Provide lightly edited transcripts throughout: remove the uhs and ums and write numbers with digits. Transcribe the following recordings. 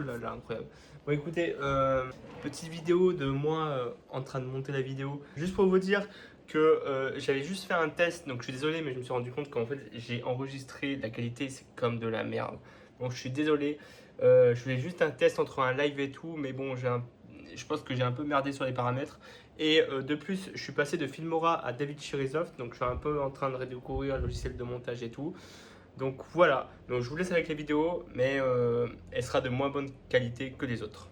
là là, incroyable. Bon écoutez, petite vidéo de moi en train de monter la vidéo. Juste pour vous dire que j'avais juste fait un test, donc je suis désolé, mais je me suis rendu compte qu'en fait j'ai enregistré, la qualité c'est comme de la merde. Donc je suis désolé. Je voulais juste un test entre un live et tout, mais bon, je pense que j'ai un peu merdé sur les paramètres. Et de plus, je suis passé de Filmora à David Chirisoft, donc je suis un peu en train de redécouvrir le logiciel de montage et tout. Donc voilà, donc je vous laisse avec la vidéo, mais elle sera de moins bonne qualité que les autres.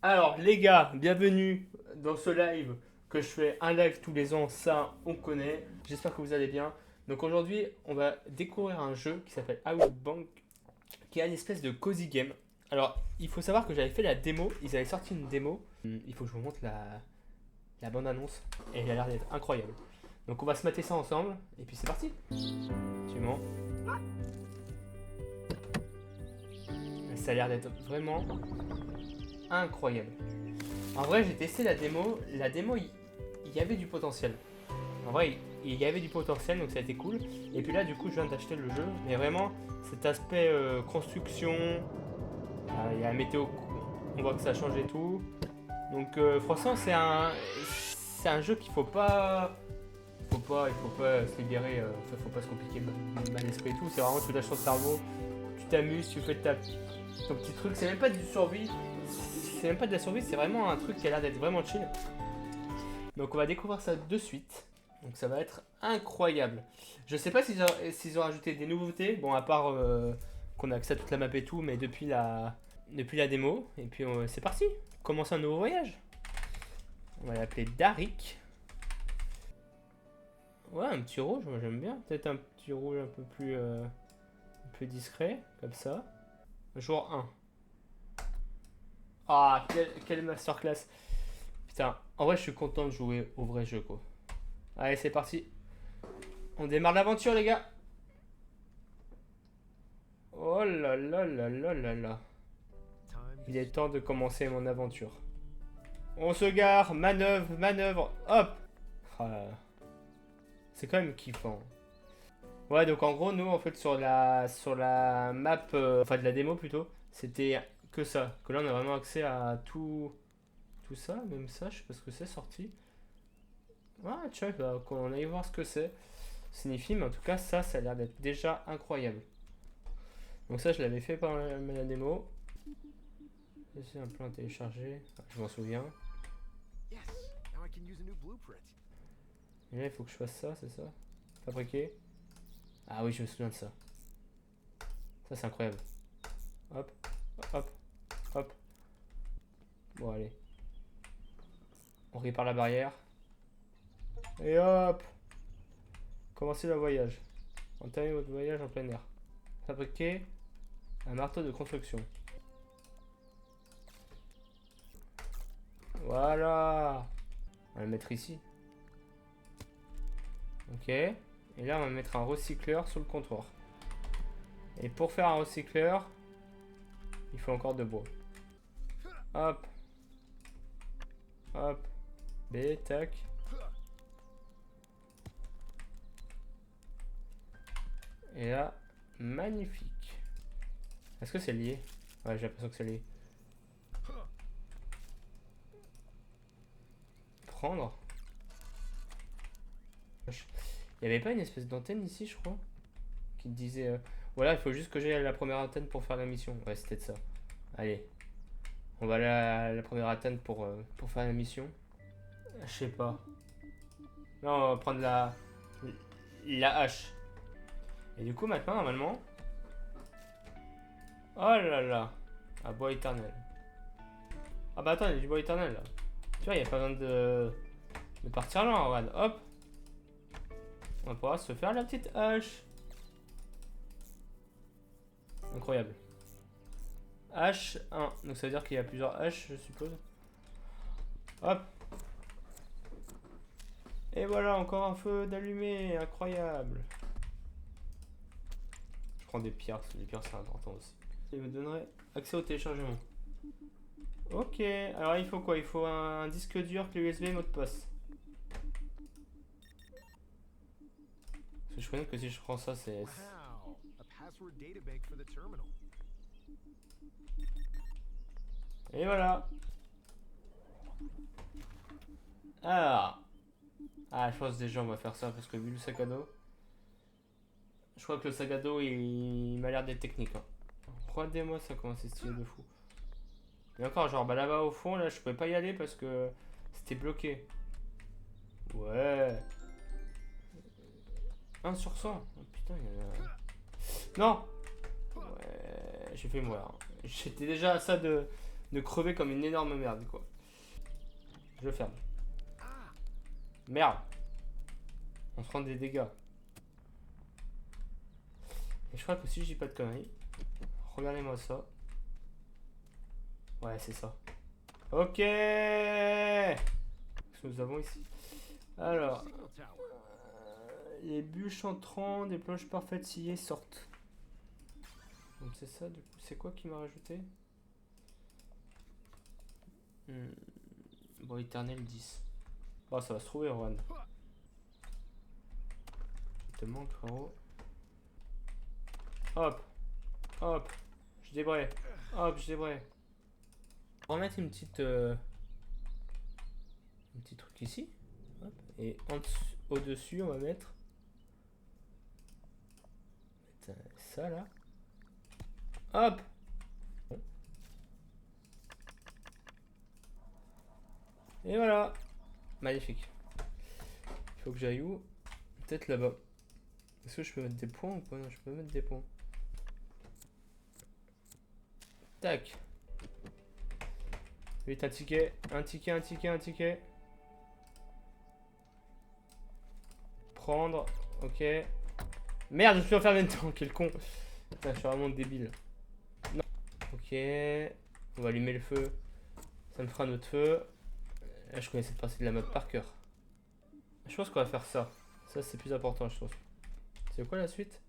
Alors les gars, bienvenue dans ce live que je fais un live tous les ans, ça on connaît. J'espère que vous allez bien. Donc aujourd'hui, on va découvrir un jeu qui s'appelle Outbank, qui est une espèce de cozy game. Alors, il faut savoir que j'avais fait la démo, ils avaient sorti une démo. Il faut que je vous montre la bande-annonce, et elle a l'air d'être incroyable. Donc on va se mater ça ensemble, et puis c'est parti. Suivant. Ça a l'air d'être vraiment incroyable. En vrai, j'ai testé la démo. La démo, il y avait du potentiel. En vrai, il y avait du potentiel, donc ça a été cool. Et puis là, du coup, je viens d'acheter le jeu. Mais vraiment, cet aspect construction, il y a la météo, on voit que ça change et tout. Donc franchement, c'est un jeu qu'il il faut pas se libérer, faut pas se compliquer le mal esprit et tout. C'est vraiment tu lâches ton cerveau, tu t'amuses, tu fais ton petit truc. C'est même pas du survie, c'est même pas de la survie, c'est vraiment un truc qui a l'air d'être vraiment chill. Donc on va découvrir ça de suite. Donc ça va être incroyable. Je sais pas s'ils ont rajouté des nouveautés, bon à part qu'on a accès à toute la map et tout, mais depuis la démo. Et puis c'est parti, commence un nouveau voyage. On va l'appeler Darik. Ouais, un petit rouge, moi j'aime bien. Peut-être un petit rouge un peu discret, comme ça. Jour 1. Ah, quelle masterclass. Putain, en vrai je suis content de jouer au vrai jeu quoi. Allez, c'est parti. On démarre l'aventure les gars. Oh là là là là là là. Il est temps de commencer mon aventure. On se gare, manœuvre, manœuvre, hop. Ah, c'est quand même kiffant. Ouais, donc en gros, nous, en fait, sur la map, enfin de la démo plutôt, c'était que ça. Que là, on a vraiment accès à tout ça, même ça, je sais pas ce que c'est sorti. Ah, tiens, bah, qu'on aille voir ce que c'est. Signifie, mais en tout cas, ça a l'air d'être déjà incroyable. Donc ça, je l'avais fait par la démo. C'est un plan à télécharger, je m'en souviens. Et là, il faut que je fasse ça, c'est ça? Fabriquer. Ah oui, je me souviens de ça. Ça, c'est incroyable. Hop, hop, hop. Bon, allez. On répare la barrière. Et hop. Commencez le voyage. Entamez votre voyage en plein air. Fabriquer un marteau de construction. Voilà. On va le mettre ici. Ok. Et là, on va mettre un recycleur sur le comptoir. Et pour faire un recycleur, il faut encore de bois. Hop. Hop. B, tac. Et là, magnifique. Est-ce que c'est lié? Ouais, j'ai l'impression que c'est lié. Prendre. Il n'y avait pas une espèce d'antenne ici, je crois, qui disait voilà, il faut juste que j'aille à la première antenne pour faire la mission. Ouais, c'était de ça. Allez, on va aller à la première antenne pour faire la mission. Je sais pas. Non, on va prendre la hache. Et du coup, maintenant, normalement. Oh là là. Un bois éternel. Ah bah attends, il y a du bois éternel là. Tu vois, il n'y a pas besoin de partir là, regarde. Hop. On va pouvoir se faire la petite hache. Incroyable. H1. Donc ça veut dire qu'il y a plusieurs H, je suppose. Hop. Et voilà, encore un feu d'allumé. Incroyable. Je prends des pierres, parce que les pierres c'est important aussi. Il me donnerait accès au téléchargement. Ok, alors il faut quoi? Il faut un disque dur, clé USB, mot de passe. Parce que je connais que si je prends ça, c'est... Et voilà. Alors. Ah, je pense déjà on va faire ça parce que vu le sac à dos. Je crois que le sac à dos il m'a l'air d'être technique. Hein. Regardez-moi ça, comment c'est stylé de fou. Et encore, genre bah là-bas au fond, là je pouvais pas y aller parce que c'était bloqué. Ouais. 1 sur 100. Oh, putain, il y en a. Non. Ouais, j'ai fait mourir. J'étais déjà à ça de crever comme une énorme merde quoi. Je ferme. Merde. On se rend des dégâts. Et je crois que si je dis pas de conneries, regardez-moi ça. Ouais, c'est ça. Ok. Qu'est-ce que nous avons ici? Alors, les bûches entrantes, des planches parfaites sciées sortent. Donc c'est ça, du coup, c'est quoi qui m'a rajouté? Bon, éternel 10. Oh, ça va se trouver, Juan. Je te manque, frérot. Hop, hop, je débraye. Hop, je débraye. On va mettre une petite... un petit truc ici. Hop. Et au-dessus, on va mettre... ça, là. Hop. Bon. Et voilà. Magnifique. Il faut que j'aille où? Peut-être là-bas. Est-ce que je peux mettre des points ou pas? Non, je peux mettre des points. Tac. Vite, un ticket. Un ticket, un ticket, un ticket. Prendre. Ok. Merde, je suis enfermé dedans. Quel con. Putain, je suis vraiment débile. Non. Ok. On va allumer le feu. Ça me fera notre feu. Là, je connais cette partie de la map par cœur. Je pense qu'on va faire ça. Ça, c'est plus important, je pense. C'est quoi la suite?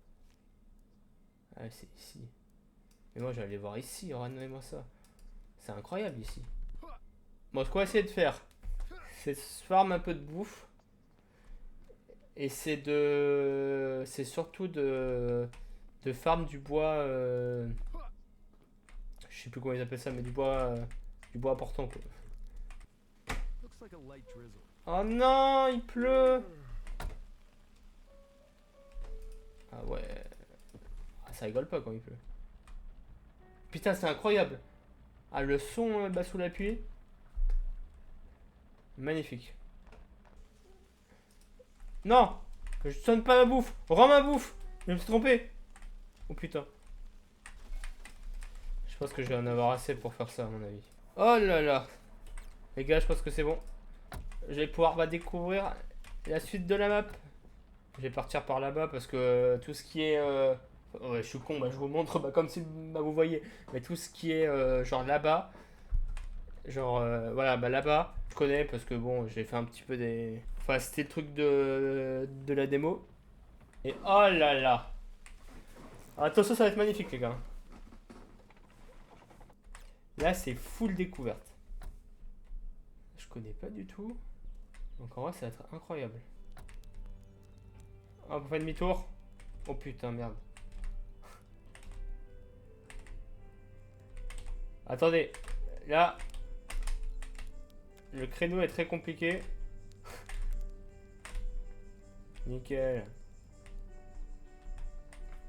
Ah, c'est ici. Mais moi, j'allais voir ici. Regardez-moi ça. C'est incroyable ici. Bon, ce qu'on va essayer de faire, c'est se farm un peu de bouffe. Et c'est de... c'est surtout de farm du bois... je sais plus comment ils appellent ça, mais du bois important, quoi. Oh non, il pleut. Ah ouais. Ah, ça rigole pas quand il pleut. Putain, c'est incroyable. Ah, le son sous la pluie. Magnifique. Non, je sonne pas ma bouffe. Rends ma bouffe. Je me suis trompé. Oh putain. Je pense que je vais en avoir assez pour faire ça à mon avis. Oh là là. Les gars, je pense que c'est bon. Je vais pouvoir découvrir la suite de la map. Je vais partir par là-bas parce que tout ce qui est... ouais, je suis con, je vous montre comme si vous voyez. Mais tout ce qui est genre là-bas, genre voilà, là-bas, je connais parce que bon, j'ai fait un petit peu des... Enfin, c'était le truc de la démo. Et oh là là. Attention, ça va être magnifique, les gars. Là, c'est full découverte. Je connais pas du tout. Donc en vrai, ça va être incroyable. Hop, on fait demi-tour. Oh putain, merde. Attendez. Là, le créneau est très compliqué. Nickel.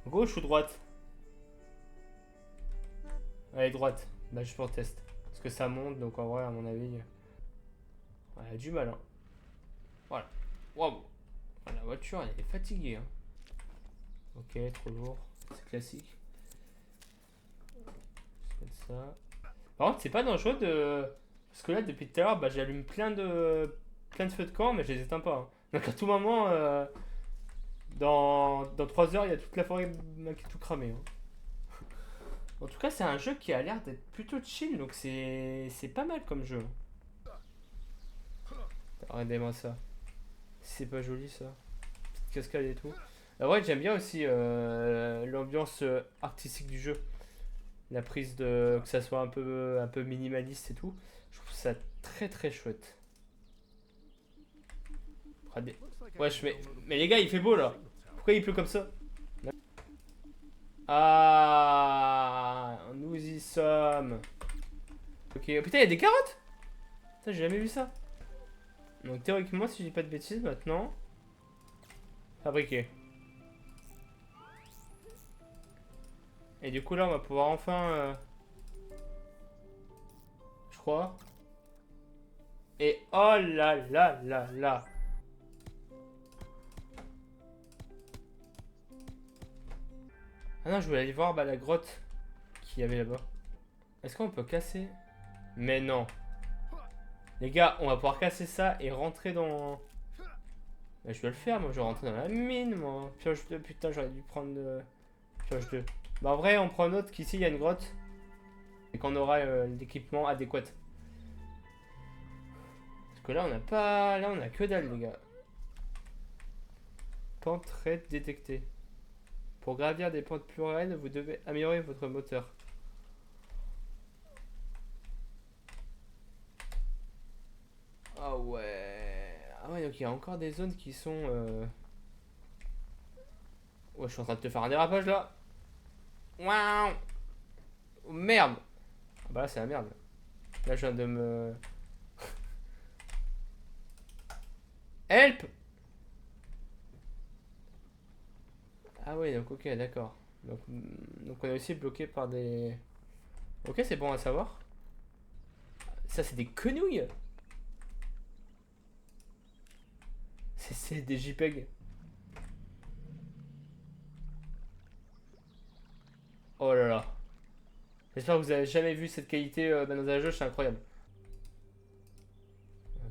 Gauche ou droite? Allez, droite. Bah, je pour test. Parce que ça monte, donc en vrai, à mon avis... elle a du mal, hein. Voilà. Waouh. La voiture, elle est fatiguée, hein. Ok, trop lourd. C'est classique. Comme ça. Par contre, c'est pas dangereux de... Parce que là, depuis tout à l'heure, j'allume plein de feux de camp, mais je les éteins pas. Hein. Donc à tout moment, dans 3 heures, il y a toute la forêt qui est tout cramée. Hein. En tout cas, c'est un jeu qui a l'air d'être plutôt chill, donc c'est pas mal comme jeu. Regardez-moi ça. C'est pas joli ça. Petite cascade et tout. En vrai, j'aime bien aussi l'ambiance artistique du jeu. La prise de... que ça soit un peu minimaliste et tout. Je trouve ça très très chouette. Wesh, mais les gars, il fait beau là. Pourquoi il pleut comme ça? Ah, nous y sommes. Ok, oh, putain, il y a des carottes. Putain, j'ai jamais vu ça. Donc théoriquement, si je dis pas de bêtises, maintenant... Fabriquer. Et du coup là, on va pouvoir enfin... je crois. Et oh là là là là. Ah non, je voulais aller voir la grotte qu'il y avait là-bas. Est-ce qu'on peut casser? Mais non. Les gars, on va pouvoir casser ça et rentrer dans... Bah, je vais le faire, moi je vais rentrer dans la mine, moi. Pioche 2, putain, j'aurais dû prendre pioche 2. Bah en vrai, on prend notre qu'ici il y a une grotte. Et qu'on aura l'équipement adéquat. Parce que là, on n'a pas... Là, on a que dalle, les gars. Pente raide détectée. Pour gravir des pentes plus raides, vous devez améliorer votre moteur. Ah ouais. Ah ouais, donc il y a encore des zones qui sont... Ouais, je suis en train de te faire un dérapage là. Waouh. Oh, merde. Ah bah là, c'est la merde. Là, je viens de me... Help. Ah ouais, donc ok, d'accord. Donc on est aussi bloqué par des... Ok, c'est bon à savoir. Ça, c'est des quenouilles. C'est des JPEG. Oh là là. J'espère que vous avez jamais vu cette qualité dans un jeu, c'est incroyable.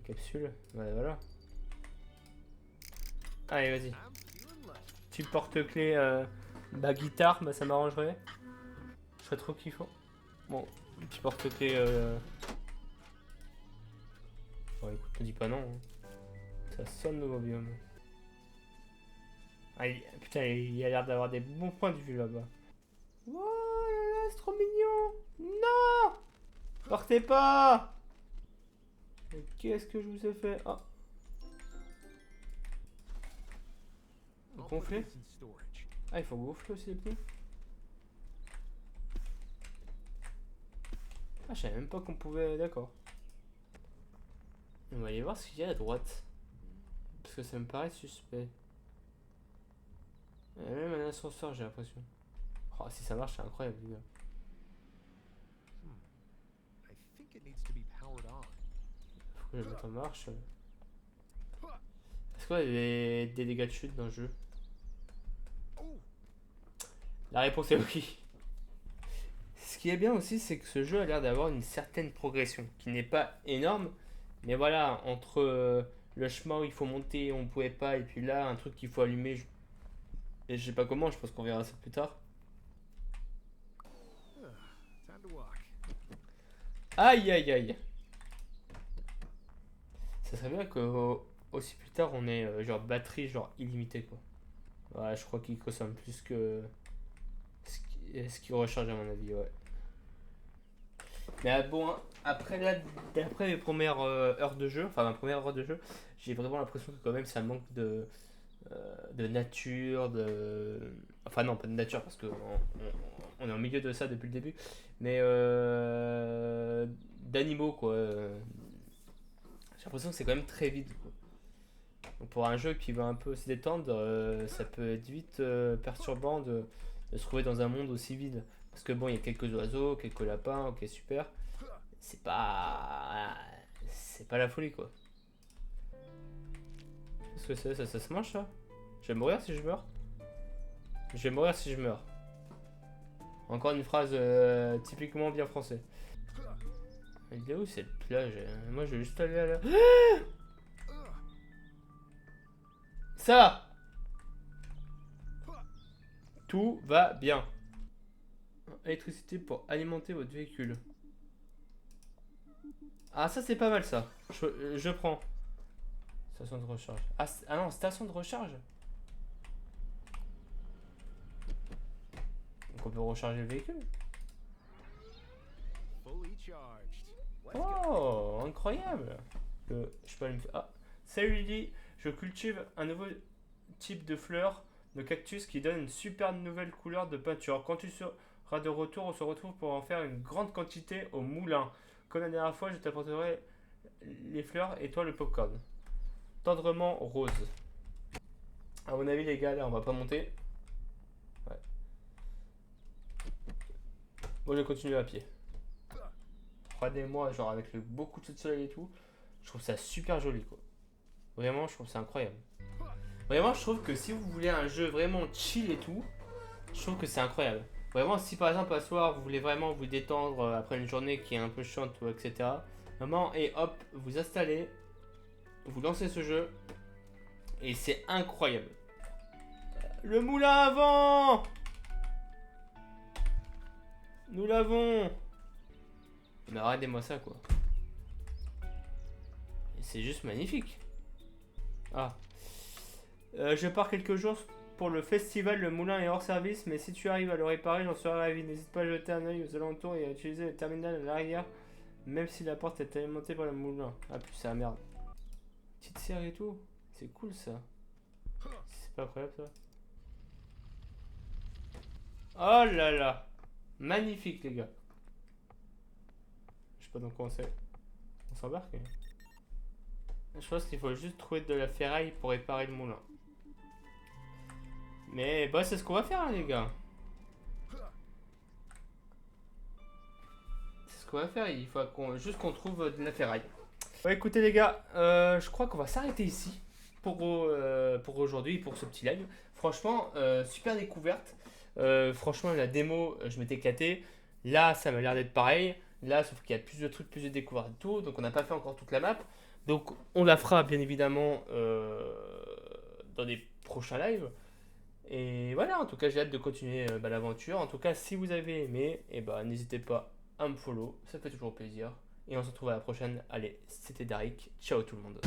Capsule, ouais, voilà. Allez, vas-y. Tu porte-clés bah guitare, bah ça m'arrangerait. Je serais trop kiffant. Bon, petit porte-clés bon écoute, ne dis pas non. Hein. Ça sonne nouveau biome. Ah, putain, il a l'air d'avoir des bons points de vue là-bas. Oh là là, c'est trop mignon. Non. Partez pas. Mais qu'est-ce que je vous ai fait? Ah. Gonfler? Ah, il faut gonfler aussi les pneus. Ah, je savais même pas qu'on pouvait... D'accord. On va aller voir ce qu'il y a à droite. Parce que ça me paraît suspect. Il y a même un ascenseur, j'ai l'impression. Oh, si ça marche, c'est incroyable, les gars. Faut que je le mette en marche. Est-ce qu'il y a des dégâts de chute dans le jeu? La réponse est oui. Ce qui est bien aussi, c'est que ce jeu a l'air d'avoir une certaine progression, qui n'est pas énorme, mais voilà, entre le chemin où il faut monter, on pouvait pas, et puis là, un truc qu'il faut allumer, et je sais pas comment, je pense qu'on verra ça plus tard. Aïe aïe aïe. Ça serait bien que aussi plus tard on ait genre batterie genre illimitée quoi. Ouais, je crois qu'il consomme plus que ce qui recharge à mon avis, ouais. Mais bon, hein, après là, d'après mes premières heures de jeu, enfin ma première heure de jeu, j'ai vraiment l'impression que quand même ça manque de nature, de... Enfin non, pas de nature parce qu'on on est au milieu de ça depuis le début, mais d'animaux quoi. J'ai l'impression que c'est quand même très vide quoi. Donc pour un jeu qui veut un peu se détendre, ça peut être vite perturbant de se trouver dans un monde aussi vide. Parce que bon, il y a quelques oiseaux, quelques lapins, ok super. C'est pas... C'est pas la folie quoi. Qu'est-ce que c'est ça se mange ça? Je vais mourir si je meurs? Je vais mourir si je meurs. Encore une phrase typiquement bien français. Il est où cette plage? Moi je vais juste aller à la... Ça! Tout va bien. Électricité pour alimenter votre véhicule. Ah ça c'est pas mal ça. Je prends. Station de recharge. Ah non, station de recharge. Donc on peut recharger le véhicule. Oh, incroyable. Je peux aller me faire... Ah, salut Lily, je cultive un nouveau type de fleurs de cactus qui donne une super nouvelle couleur de peinture. Quand tu seras de retour, on se retrouve pour en faire une grande quantité au moulin. Comme la dernière fois, je t'apporterai les fleurs et toi le popcorn. Tendrement rose. À mon avis, les gars, là, on va pas monter. Ouais. Moi, je continue à pied. Regardez-moi, genre avec le beau coup de soleil et tout. Je trouve ça super joli, quoi. Vraiment, je trouve ça incroyable. Vraiment, je trouve que si vous voulez un jeu vraiment chill et tout, je trouve que c'est incroyable. Vraiment, si par exemple, à soir, vous voulez vraiment vous détendre après une journée qui est un peu chiante, etc. Vraiment, et hop, vous installez, vous lancez ce jeu, et c'est incroyable. Le moulin à vent! Nous l'avons! Mais regardez-moi ça, quoi. C'est juste magnifique. Ah. Je pars quelques jours pour le festival. Le moulin est hors service, mais si tu arrives à le réparer, j'en serai ravi. N'hésite pas à jeter un œil aux alentours et à utiliser le terminal à l'arrière, même si la porte est alimentée par le moulin. Ah putain, merde. Petite serre et tout. C'est cool ça. C'est pas incroyable ça. Oh là là. Magnifique les gars. Je sais pas dans quoi on sait. On s'embarque. Je pense qu'il faut juste trouver de la ferraille pour réparer le moulin. Mais bah c'est ce qu'on va faire hein, les gars. C'est ce qu'on va faire, il faut juste qu'on trouve de la ferraille. Bon écoutez les gars, je crois qu'on va s'arrêter ici pour aujourd'hui, pour ce petit live. Franchement, super découverte. Franchement la démo, je m'étais éclaté. Là ça m'a l'air d'être pareil. Là sauf qu'il y a plus de trucs, plus de découvertes et tout. Donc on n'a pas fait encore toute la map. Donc on la fera bien évidemment dans les prochains lives. Et voilà, en tout cas j'ai hâte de continuer l'aventure. En tout cas si vous avez aimé, n'hésitez pas à me follow, ça fait toujours plaisir. Et on se retrouve à la prochaine. Allez, c'était Darik, ciao tout le monde.